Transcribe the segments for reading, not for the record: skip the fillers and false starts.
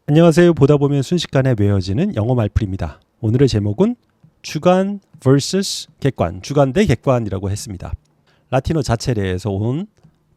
안녕하세요. 보다 보면 순식간에 외워지는 영어 말풀입니다. 오늘의 제목은 주관 vs 객관, 주관 대 객관이라고 했습니다. 라틴어 자체례에서 온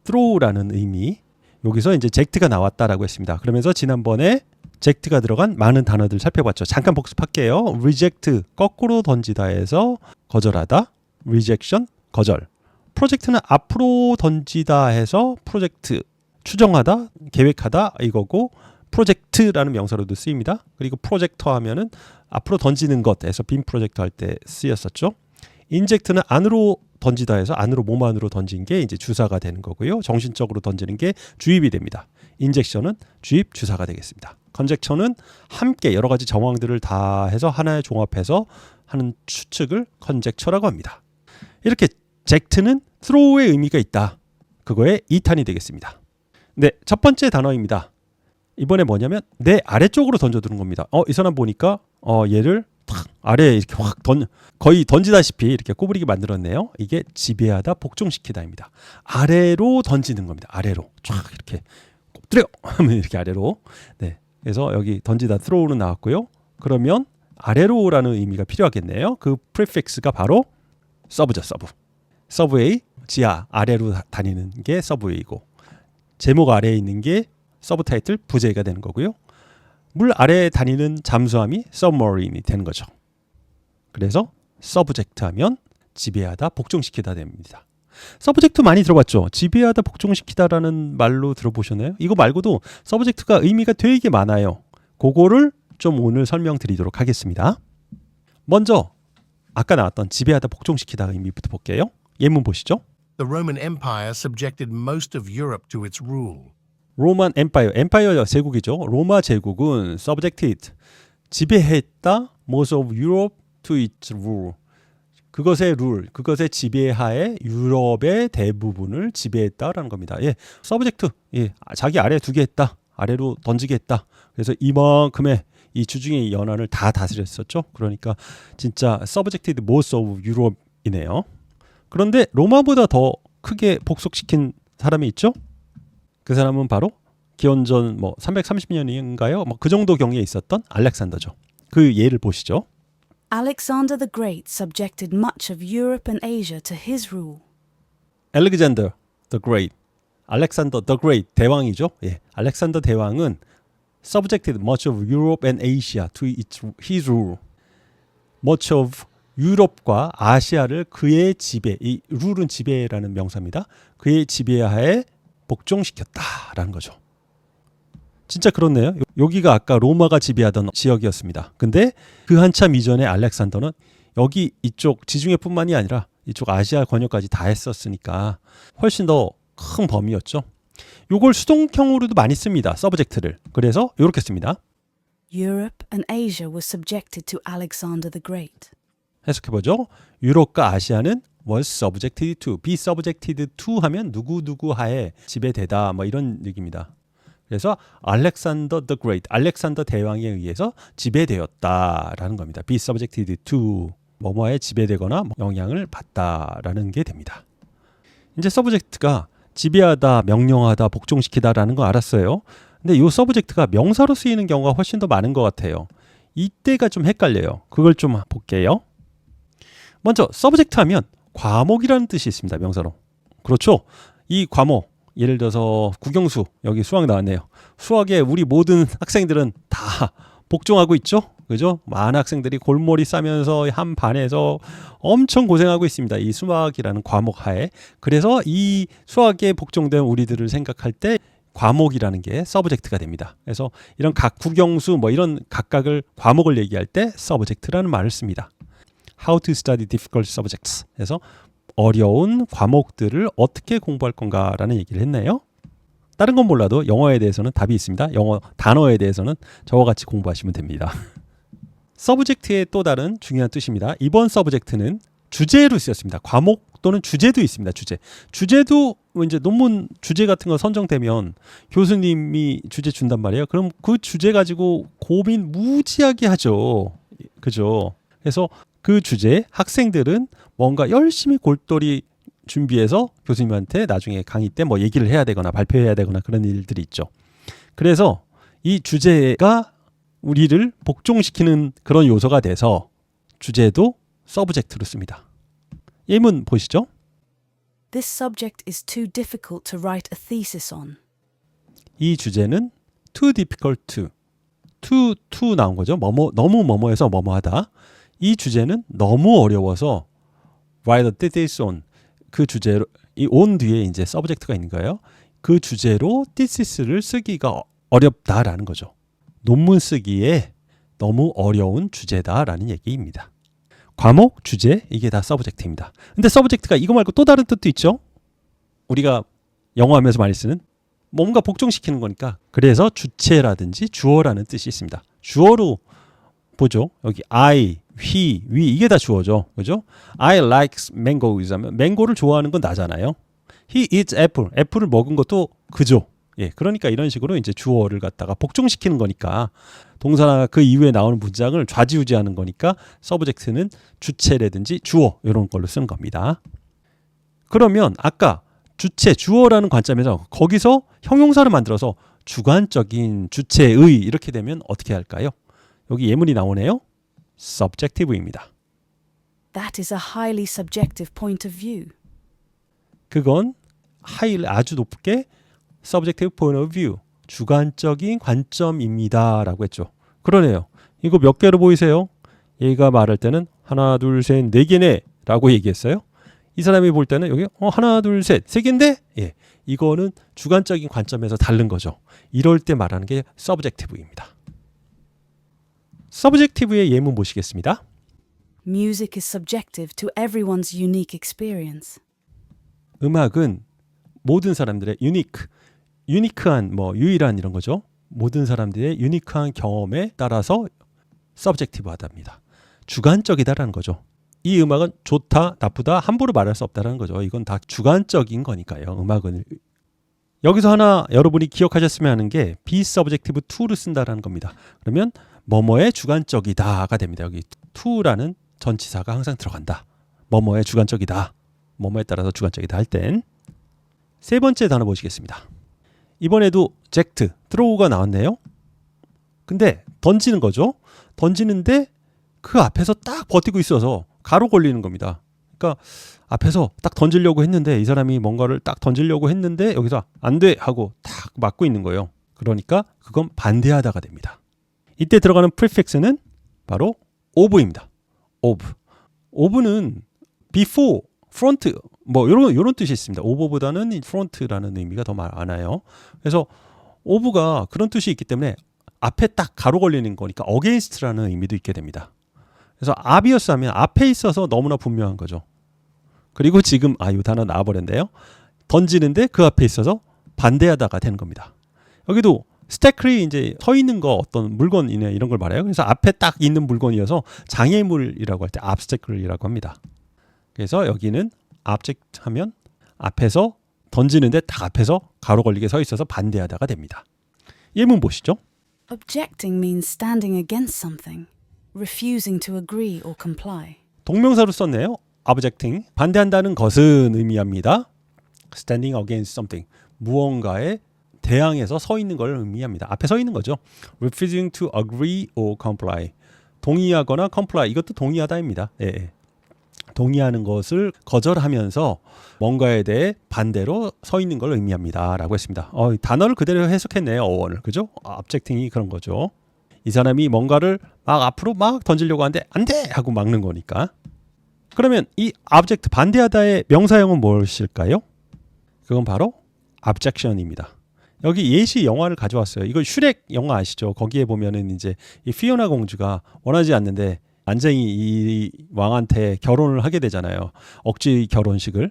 throw라는 의미, 여기서 이제 젝트가 나왔다라고 했습니다. 그러면서 지난번에 젝트가 들어간 많은 단어들 살펴봤죠. 잠깐 복습할게요. reject, 거꾸로 던지다에서 거절하다, rejection, 거절. 프로젝트는 앞으로 던지다 해서 프로젝트, 추정하다, 계획하다 이거고, 프로젝트라는 명사로도 쓰입니다. 그리고 프로젝터 하면은 앞으로 던지는 것에서 빔 프로젝터 할 때 쓰였었죠. 인젝트는 안으로 던지다 해서 안으로 몸 안으로 던진 게 이제 주사가 되는 거고요. 정신적으로 던지는 게 주입이 됩니다. 인젝션은 주입 주사가 되겠습니다. 컨젝처는 함께 여러 가지 정황들을 다 해서 하나에 종합해서 하는 추측을 컨젝처라고 합니다. 이렇게 젝트는 throw의 의미가 있다. 그거의 2탄이 되겠습니다. 네, 첫 번째 단어입니다. 이번에 뭐냐면 내 아래쪽으로 던져두는 겁니다. 이 사람 보니까 얘를 탁 아래에 이렇게 확 거의 던지다시피 이렇게 꼬부리게 만들었네요. 이게 지배하다, 복종시키다입니다. 아래로 던지는 겁니다. 아래로 쫙 이렇게 엎드려 하면 이렇게 아래로. 네, 그래서 여기 던지다 throw는 나왔고요. 그러면 아래로라는 의미가 필요하겠네요. 그 prefix가 바로 서브죠. 서브웨이, 지하 아래로 다니는 게 서브웨이고, 제목 아래에 있는 게 서브 타이틀 부제가 되는 거고요. 물 아래에 다니는 잠수함이 submarine이 되는 거죠. 그래서 서브젝트 하면 지배하다, 복종시키다 됩니다. 서브젝트 많이 들어봤죠? 지배하다, 복종시키다라는 말로 들어보셨나요? 이거 말고도 서브젝트가 의미가 되게 많아요. 그거를 좀 오늘 설명드리도록 하겠습니다. 먼저 아까 나왔던 지배하다, 복종시키다 의미부터 볼게요. 예문 보시죠. The Roman Empire subjected most of Europe to its rule. 로만 엠파이어 제국이죠. 로마 제국은 subjected, 지배했다, most of Europe to its rule. 그것의 룰, 그것의 지배하에 유럽의 대부분을 지배했다라는 겁니다. 예, subject, 예, 자기 아래 두게 했다, 아래로 던지게 했다. 그래서 이만큼의 이 주중의 연안을 다 다스렸었죠. 그러니까 진짜 subjected most of Europe이네요. 그런데 로마보다 더 크게 복속시킨 사람이 있죠. 그 사람은 바로 기원전 330년인가요? 그 정도 경에 있었던 알렉산더죠. 그 예를 보시죠. Alexander the Great subjected much of Europe and Asia to his rule. Alexander the Great, 알렉산더 the Great 대왕이죠. 예, 알렉산더 대왕은 subjected much of Europe and Asia to his rule. much of 유럽과 아시아를 그의 지배, 이 룰은 지배라는 명사입니다. 그의 지배하에 복종시켰다라는 거죠. 진짜 그렇네요. 여기가 아까 로마가 지배하던 지역이었습니다. 근데 그 한참 이전에 알렉산더는 여기 이쪽 지중해뿐만이 아니라 이쪽 아시아 권역까지 다 했었으니까 훨씬 더 큰 범위였죠. 요걸 수동형으로도 많이 씁니다. 서브젝트를. 그래서 이렇게 씁니다. Europe and Asia were subjected to Alexander the Great. 해석해보죠. 유럽과 아시아는 was subjected to, be subjected to 하면 누구누구 하에 지배되다 이런 얘기입니다. 그래서 알렉산더 the Great, 알렉산더 대왕에 의해서 지배되었다라는 겁니다. be subjected to, 뭐뭐에 지배되거나 영향을 받다라는 게 됩니다. 이제 서브젝트가 지배하다, 명령하다, 복종시키다라는 거 알았어요. 근데 이 서브젝트가 명사로 쓰이는 경우가 훨씬 더 많은 것 같아요. 이때가 좀 헷갈려요. 그걸 좀 볼게요. 먼저 서브젝트 하면 과목이라는 뜻이 있습니다. 명사로. 그렇죠? 이 과목, 예를 들어서 국영수, 여기 수학 나왔네요. 수학에 우리 모든 학생들은 다 복종하고 있죠? 그죠? 많은 학생들이 골머리 싸면서 한 반에서 엄청 고생하고 있습니다. 이 수학이라는 과목 하에. 그래서 이 수학에 복종된 우리들을 생각할 때 과목이라는 게 서브젝트가 됩니다. 그래서 이런 각 국영수 이런 각각을 과목을 얘기할 때 서브젝트라는 말을 씁니다. How to study difficult subjects. 그래서 어려운 과목들을 어떻게 공부할 건가라는 얘기를 했네요. 다른 건 몰라도 영어에 대해서는 답이 있습니다. 영어 단어에 대해서는 저와 같이 공부하시면 됩니다. 서브젝트의 또 다른 중요한 뜻입니다. 이번 서브젝트는 주제로 쓰였습니다. 과목 또는 주제도 있습니다. 주제도 이제 논문 주제 같은 거 선정되면 교수님이 주제 준단 말이에요. 그럼 그 주제 가지고 고민 무지하게 하죠. 그죠? 그래서 그 주제 학생들은 뭔가 열심히 골똘히 준비해서 교수님한테 나중에 강의 때 얘기를 해야 되거나 발표해야 되거나 그런 일들이 있죠. 그래서 이 주제가 우리를 복종시키는 그런 요소가 돼서 주제도 서브젝트로 씁니다. 예문 보시죠. This subject is too difficult to write a thesis on. 이 주제는 too difficult to 나온 거죠. 너무 뭐뭐해서 뭐뭐하다. 이 주제는 너무 어려워서 write a thesis on 그 주제로 이 on 뒤에 이제 서브젝트가 있는 거예요. 그 주제로 thisis를 쓰기가 어렵다라는 거죠. 논문 쓰기에 너무 어려운 주제다라는 얘기입니다. 과목, 주제 이게 다 서브젝트입니다. 근데 서브젝트가 이거 말고 또 다른 뜻도 있죠. 우리가 영어 하면서 많이 쓰는 뭔가 복종시키는 거니까 그래서 주체라든지 주어라는 뜻이 있습니다. 주어로 보죠. 여기 I, he, we 이게 다 주어죠. 그죠? I likes mangoes 하면 망고를 좋아하는 건 나잖아요. He eats apple. 애플을 먹은 것도 그죠. 예, 그러니까 이런 식으로 이제 주어를 갖다가 복종시키는 거니까 동사나 그 이후에 나오는 문장을 좌지우지하는 거니까 서브젝트는 주체라든지 주어 이런 걸로 쓰는 겁니다. 그러면 아까 주체, 주어라는 관점에서 거기서 형용사를 만들어서 주관적인 주체의 이렇게 되면 어떻게 할까요? 여기 예문이 나오네요. subjective입니다. That is a highly subjective point of view. 그건 아주 높게 subjective point of view, 주관적인 관점입니다 라고 했죠. 그러네요. 이거 몇 개로 보이세요? 얘가 말할 때는 하나, 둘, 셋, 네 개네 라고 얘기했어요. 이 사람이 볼 때는 여기 하나, 둘, 셋, 세 개인데? 예, 이거는 주관적인 관점에서 다른 거죠. 이럴 때 말하는 게 subjective입니다. subjective의 예문 보시겠습니다. Music is subjective to everyone's unique experience. 음악은 모든 사람들의 유니크한 유일한 이런 거죠. 모든 사람들의 유니크한 경험에 따라서 subjective하답니다. 주관적이다라는 거죠. 이 음악은 좋다, 나쁘다 함부로 말할 수 없다라는 거죠. 이건 다 주관적인 거니까요. 음악은 여기서 하나 여러분이 기억하셨으면 하는 게 be subjective to를 쓴다라는 겁니다. 그러면 뭐뭐의 주관적이다가 됩니다. 여기 to라는 전치사가 항상 들어간다. 뭐뭐의 주관적이다. 뭐뭐에 따라서 주관적이다 할 땐 세 번째 단어 보시겠습니다. 이번에도 젝트, throw가 나왔네요. 근데 던지는 거죠. 던지는데 그 앞에서 딱 버티고 있어서 가로 걸리는 겁니다. 그러니까 앞에서 딱 던지려고 했는데 이 사람이 뭔가를 딱 던지려고 했는데 여기서 안 돼 하고 딱 막고 있는 거예요. 그러니까 그건 반대하다가 됩니다. 이때 들어가는 prefix는 바로 of입니다. of는 before, front 이런 뜻이 있습니다. of보다는 front라는 의미가 더 많아요. 그래서 of가 그런 뜻이 있기 때문에 앞에 딱 가로 걸리는 거니까 against라는 의미도 있게 됩니다. 그래서 obvious 하면 앞에 있어서 너무나 분명한 거죠. 그리고 지금 이 단어 나와버렸는데요. 던지는데 그 앞에 있어서 반대하다가 되는 겁니다. 여기도 스태클이 이제 서 있는 거 어떤 물건이나 이런 걸 말해요. 그래서 앞에 딱 있는 물건이어서 장애물이라고 할 때 obstacle이라고 합니다. 그래서 여기는 object 하면 앞에서 던지는데 딱 앞에서 가로 걸리게 서 있어서 반대하다가 됩니다. 예문 보시죠. Objecting means standing against something, refusing to agree or comply. 동명사로 썼네요. objecting, 반대한다는 것은 의미합니다. standing against something, 무언가에 대항해서 서 있는 걸 의미합니다. 앞에 서 있는 거죠. refusing to agree or comply, 동의하거나 comply, 이것도 동의하다입니다. 예. 동의하는 것을 거절하면서 뭔가에 대해 반대로 서 있는 걸 의미합니다 라고 했습니다. 단어를 그대로 해석했네요. 어원을. 그죠? objecting이 그런 거죠. 이 사람이 뭔가를 막 앞으로 막 던지려고 하는데 안 돼! 하고 막는 거니까. 그러면 이 object, 반대하다의 명사형은 무엇일까요? 그건 바로 objection입니다. 여기 예시 영화를 가져왔어요. 이거 슈렉 영화 아시죠? 거기에 보면은 이제 이 피오나 공주가 원하지 않는데 난쟁이 이 왕한테 결혼을 하게 되잖아요. 억지 결혼식을.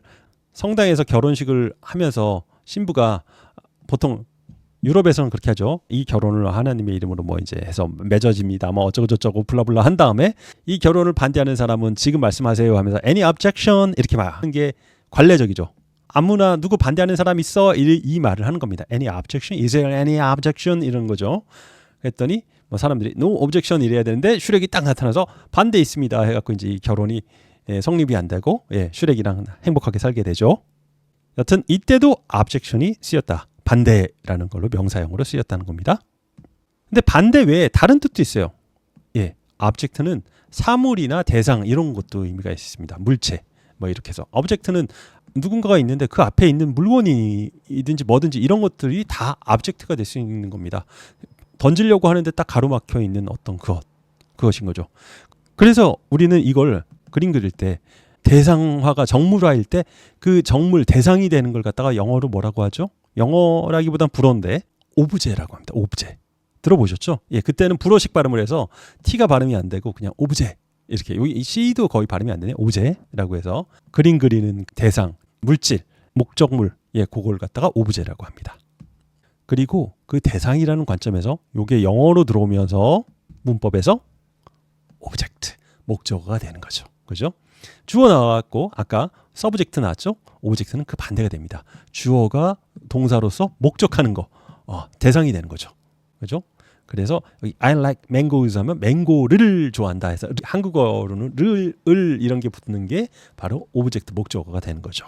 성당에서 결혼식을 하면서 신부가 보통 유럽에서는 그렇게 하죠. 이 결혼을 하나님의 이름으로 이제 해서 맺어집니다. 어쩌고저쩌고 블라블라 한 다음에 이 결혼을 반대하는 사람은 지금 말씀하세요 하면서 any objection 이렇게 말하는 게 관례적이죠. 아무나 누구 반대하는 사람 있어? 이 말을 하는 겁니다. any objection? Is there any objection? 이런 거죠. 그랬더니 사람들이 no objection 이래야 되는데 슈렉이 딱 나타나서 반대 있습니다 해갖고 이제 이 결혼이 성립이 안 되고 슈렉이랑 행복하게 살게 되죠. 여튼 이때도 objection이 쓰였다. 반대라는 걸로 명사형으로 쓰였다는 겁니다. 근데 반대 외에 다른 뜻도 있어요. 예, object는 사물이나 대상 이런 것도 의미가 있습니다. 물체 뭐 이렇게 해서 object는 누군가가 있는데 그 앞에 있는 물건이든지 뭐든지 이런 것들이 다 object가 될 수 있는 겁니다. 던지려고 하는데 딱 가로막혀 있는 어떤 그것인 거죠. 그래서 우리는 이걸 그림 그릴 때 대상화가 정물화일 때 그 정물 대상이 되는 걸 갖다가 영어로 뭐라고 하죠? 영어라기보단 불어인데 오브제라고 합니다. 오브제. 들어보셨죠? 예, 그때는 불어식 발음을 해서 T가 발음이 안 되고 그냥 오브제 이렇게 여기 C도 거의 발음이 안 되네. 오브제라고 해서 그림 그리는 대상, 물질, 목적물 예, 그걸 갖다가 오브제라고 합니다. 그리고 그 대상이라는 관점에서 이게 영어로 들어오면서 문법에서 오브젝트, 목적어가 되는 거죠. 그죠? 주어 나왔고 아까 서브젝트 나왔죠? 오브젝트는 그 반대가 됩니다. 주어가 동사로서 목적하는 거, 대상이 되는 거죠. 그죠? 그래서 여기 I like mangoes 하면 맹고를 좋아한다 해서 한국어로는 을 이런 게 붙는 게 바로 오브젝트 목적어가 되는 거죠.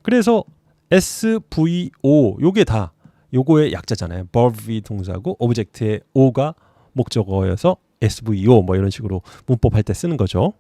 그래서 SVO 요게 다 요거의 약자잖아요. verb이 동사고 오브젝트의 O가 목적어여서 SVO 뭐 이런 식으로 문법 할 때 쓰는 거죠.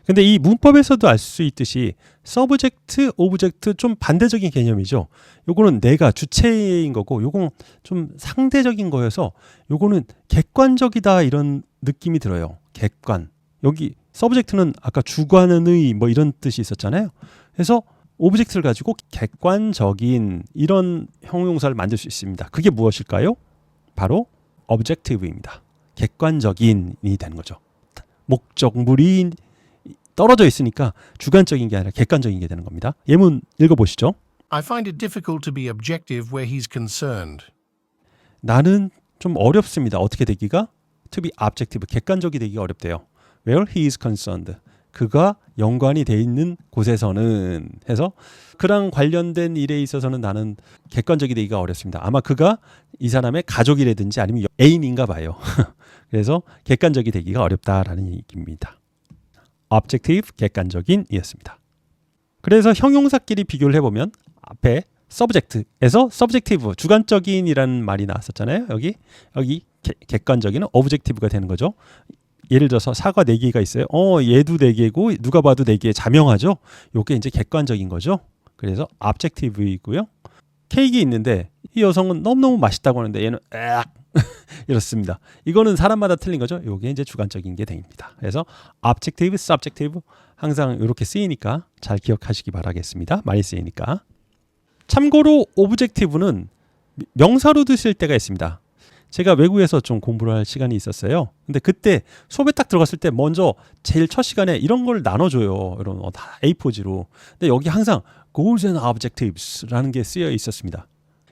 근데 이 문법에서도 알 수 있듯이 서브젝트, 오브젝트 좀 반대적인 개념이죠. 요거는 내가 주체인 거고 요건 좀 상대적인 거여서 요거는 객관적이다 이런 느낌이 들어요. 객관. 여기 서브젝트는 아까 주관의 뭐 이런 뜻이 있었잖아요. 그래서 오브젝트를 가지고 객관적인 이런 형용사를 만들 수 있습니다. 그게 무엇일까요? 바로 objective입니다. 객관적인이 되는 거죠. 목적물이 떨어져 있으니까 주관적인 게 아니라 객관적인 게 되는 겁니다. 예문 읽어보시죠. I find it difficult to be objective where he's concerned. 나는 좀 어렵습니다. 어떻게 되기가? To be objective, 객관적이 되기가 어렵대요. Where he is concerned. 그가 연관이 돼 있는 곳에서는 해서 그랑 관련된 일에 있어서는 나는 객관적이 되기가 어렵습니다. 아마 그가 이 사람의 가족이라든지 아니면 애인인가 봐요. 그래서 객관적이 되기가 어렵다라는 얘기입니다. objective, 객관적인 이었습니다. 그래서 형용사끼리 비교를 해보면 앞에 subject에서 subjective, 주관적인이라는 말이 나왔었잖아요. 여기 객관적인은 objective가 되는 거죠. 예를 들어서 사과 4개가 있어요. 얘도 4개고 누가 봐도 4개 자명하죠. 요게 이제 객관적인 거죠. 그래서 objective이고요. 케이크 있는데 이 여성은 너무너무 맛있다고 하는데 얘는 이렇습니다. 이거는 사람마다 틀린 거죠. 요게 이제 주관적인 게 됩니다. 그래서 objective, subjective 항상 이렇게 쓰이니까 잘 기억하시기 바라겠습니다. 많이 쓰이니까. 참고로 objective는 명사로도 쓸 때가 있습니다. 제가 외국에서 좀 공부를 할 시간이 있었어요. 근데 그때 수업에 딱 들어갔을 때 먼저 제일 첫 시간에 이런 걸 나눠줘요. 이런 다 A4지로. 근데 여기 항상 goals and objectives라는 게 쓰여 있었습니다.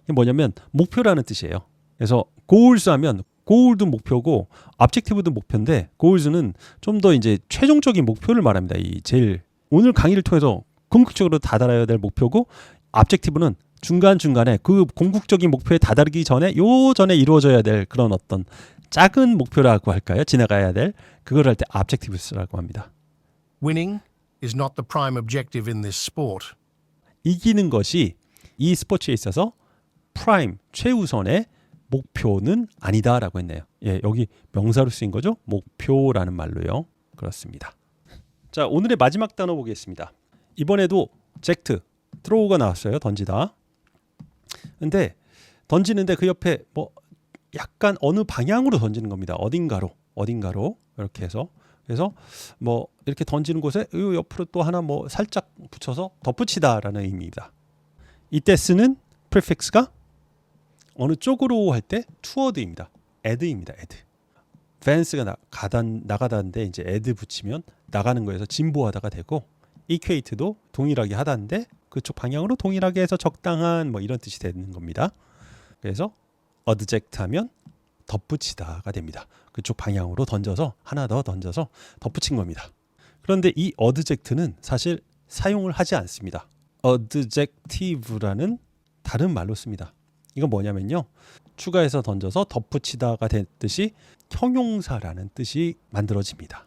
이게 뭐냐면 목표라는 뜻이에요. 그래서 goals 하면 goal도 목표고 objective도 목표인데 goals는 좀 더 이제 최종적인 목표를 말합니다. 이 제일 오늘 강의를 통해서 궁극적으로 다다라야 될 목표고 objective는 중간중간에 그 궁극적인 목표에 다다르기 전에 요 전에 이루어져야 될 그런 어떤 작은 목표라고 할까요? 지나가야 될 그걸 할 때 objectives라고 합니다. Winning is not the prime objective in this sport. 이기는 것이 이 스포츠에 있어서 프라임, 최우선의 목표는 아니다라고 했네요. 예, 여기 명사로 쓰인 거죠? 목표라는 말로요. 그렇습니다. 자, 오늘의 마지막 단어 보겠습니다. 이번에도 젝트, 트로우가 나왔어요. 던지다. 근데 던지는데 그 옆에 뭐 약간 어느 방향으로 던지는 겁니다. 어딘가로 이렇게 해서 그래서 뭐 이렇게 던지는 곳에 이 옆으로 또 하나 뭐 살짝 붙여서 덧붙이다라는 의미입니다. 이때 쓰는 prefix가 어느 쪽으로 할 때 toward입니다. add입니다. add. advance가 나가다는데 이제 add 붙이면 나가는 거에서 진보하다가 되고 equate도 동일하게 하다인데 그쪽 방향으로 동일하게 해서 적당한 뭐 이런 뜻이 되는 겁니다. 그래서 adject 하면 덧붙이다가 됩니다. 그쪽 방향으로 던져서 하나 더 던져서 덧붙인 겁니다. 그런데 이 adject는 사실 사용을 하지 않습니다. adjective라는 다른 말로 씁니다. 이건 뭐냐면요. 추가해서 던져서 덧붙이다가 됐듯이 형용사라는 뜻이 만들어집니다.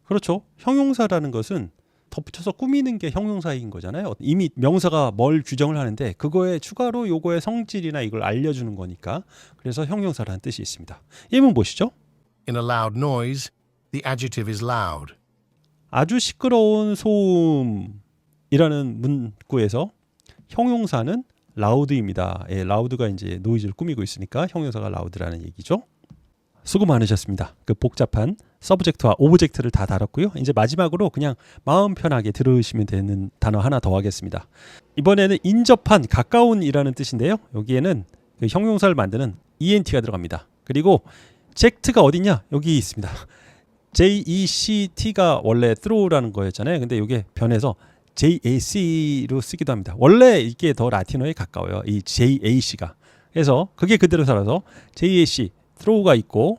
그렇죠. 형용사라는 것은 덧붙여서 꾸미는 게 형용사인 거잖아요. 이미 명사가 뭘 규정을 하는데 그거에 추가로 요거의 성질이나 이걸 알려주는 거니까 그래서 형용사라는 뜻이 있습니다. 예문 보시죠. In a loud noise, the adjective is loud. 아주 시끄러운 소음이라는 문구에서 형용사는 loud입니다. 예, loud가 이제 노이즈를 꾸미고 있으니까 형용사가 loud라는 얘기죠. 수고 많으셨습니다. 그 복잡한 서브젝트와 오브젝트를 다 다뤘고요. 이제 마지막으로 그냥 마음 편하게 들으시면 되는 단어 하나 더 하겠습니다. 이번에는 인접한, 가까운이라는 뜻인데요. 여기에는 그 형용사를 만드는 ENT가 들어갑니다. 그리고 젝트가 어디냐? 여기 있습니다. JECT가 원래 throw라는 거였잖아요. 근데 이게 변해서 JAC로 쓰기도 합니다. 원래 이게 더 라틴어에 가까워요. 이 JAC가. 그래서 그게 그대로 살아서 JAC, throw가 있고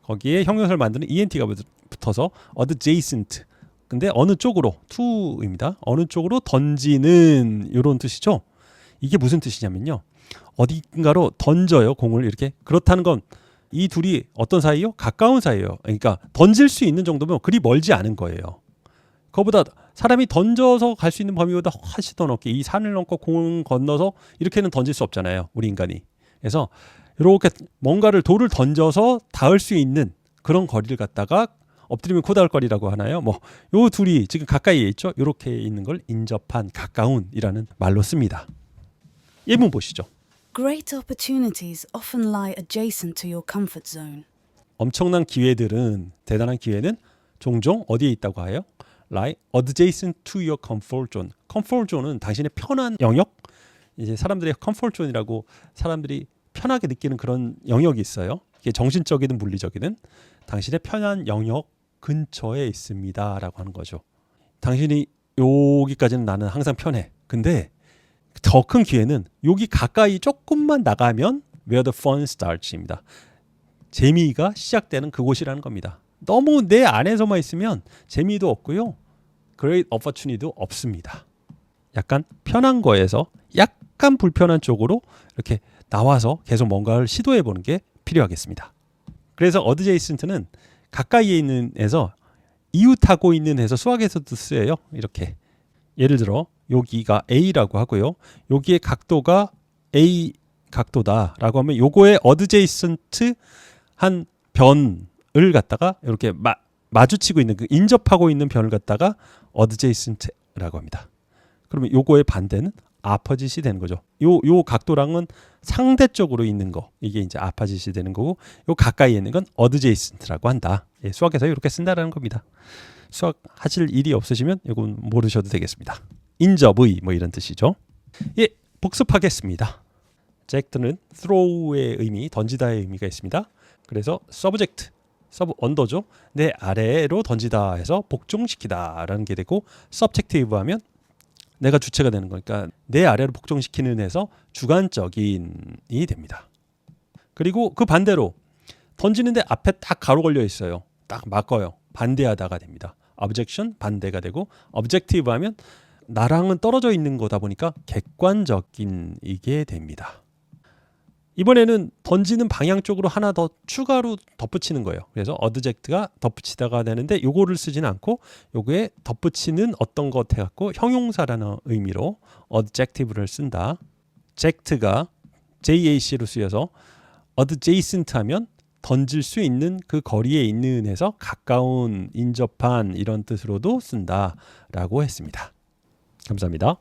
거기에 형용사를 만드는 ENT가 붙어서 adjacent. 근데 어느 쪽으로? to입니다. 어느 쪽으로 던지는 이런 뜻이죠. 이게 무슨 뜻이냐면요. 어딘가로 던져요. 공을 이렇게. 그렇다는 건 이 둘이 어떤 사이요? 가까운 사이예요. 그러니까 던질 수 있는 정도면 그리 멀지 않은 거예요. 그거보다 사람이 던져서 갈 수 있는 범위보다 훨씬 더 넓게 이 산을 넘고 공을 건너서 이렇게는 던질 수 없잖아요. 우리 인간이. 그래서 이렇게 뭔가를 돌을 던져서 닿을 수 있는 그런 거리를 갖다가 엎드리면 코 닿을 거리라고 하나요? 뭐 요 둘이 지금 가까이에 있죠. 이렇게 있는 걸 인접한, 가까운이라는 말로 씁니다. 예문 보시죠. Great opportunities often lie adjacent to your comfort zone. 엄청난 기회들은, 대단한 기회는 종종 어디에 있다고 해요? lie adjacent to your comfort zone. comfort zone은 당신의 편한 영역. 이제 사람들의 comfort zone이라고 사람들이 편하게 느끼는 그런 영역이 있어요. 이게 정신적이든 물리적이든 당신의 편한 영역 근처에 있습니다라고 하는 거죠. 당신이 여기까지는 나는 항상 편해. 근데 더 큰 기회는 여기 가까이 조금만 나가면 where the fun starts입니다. 재미가 시작되는 그곳이라는 겁니다. 너무 내 안에서만 있으면 재미도 없고요. great opportunity도 없습니다. 약간 편한 거에서 약간 불편한 쪽으로 이렇게 나와서 계속 뭔가를 시도해 보는 게 필요하겠습니다. 그래서 adjacent는 가까이에 있는 에서 이웃하고 있는 해서 수학에서도 쓰여요. 이렇게 예를 들어 여기가 A라고 하고요. 여기의 각도가 A 각도다라고 하면 요거에 adjacent 한 변을 갖다가 이렇게 마주치고 있는 그 인접하고 있는 변을 갖다가 adjacent라고 합니다. 그러면 요거의 반대는 아퍼짓이 되는 거죠. 요 각도랑은 상대쪽으로 있는 거, 이게 이제 아퍼짓이 되는 거고, 요 가까이에 있는 건 adjacent라고 한다. 예, 수학에서 이렇게 쓴다라는 겁니다. 수학 하실 일이 없으시면 이건 모르셔도 되겠습니다. 인접의 뭐 이런 뜻이죠. 예, 복습하겠습니다. 젝트는 throw의 의미, 던지다의 의미가 있습니다. 그래서 subject, 언더죠. 내 아래로 던지다 해서 복종시키다라는 게 되고, subjective 하면 내가 주체가 되는 거니까 내 아래로 복종시키는 해서 주관적인이 됩니다. 그리고 그 반대로 던지는데 앞에 딱 가로 걸려 있어요. 딱 막어요. 반대하다가 됩니다. objection 반대가 되고, objective 하면 나랑은 떨어져 있는 거다 보니까 객관적인 이게 됩니다. 이번에는 던지는 방향 쪽으로 하나 더 추가로 덧붙이는 거예요. 그래서 adject가 덧붙이다가 되는데 요거를 쓰지는 않고 요거에 덧붙이는 어떤 것 해갖고 형용사라는 의미로 adjective를 쓴다. 젝트가 JAC로 쓰여서 adjacent 하면 던질 수 있는 그 거리에 있는 해서 가까운, 인접한 이런 뜻으로도 쓴다라고 했습니다. 감사합니다.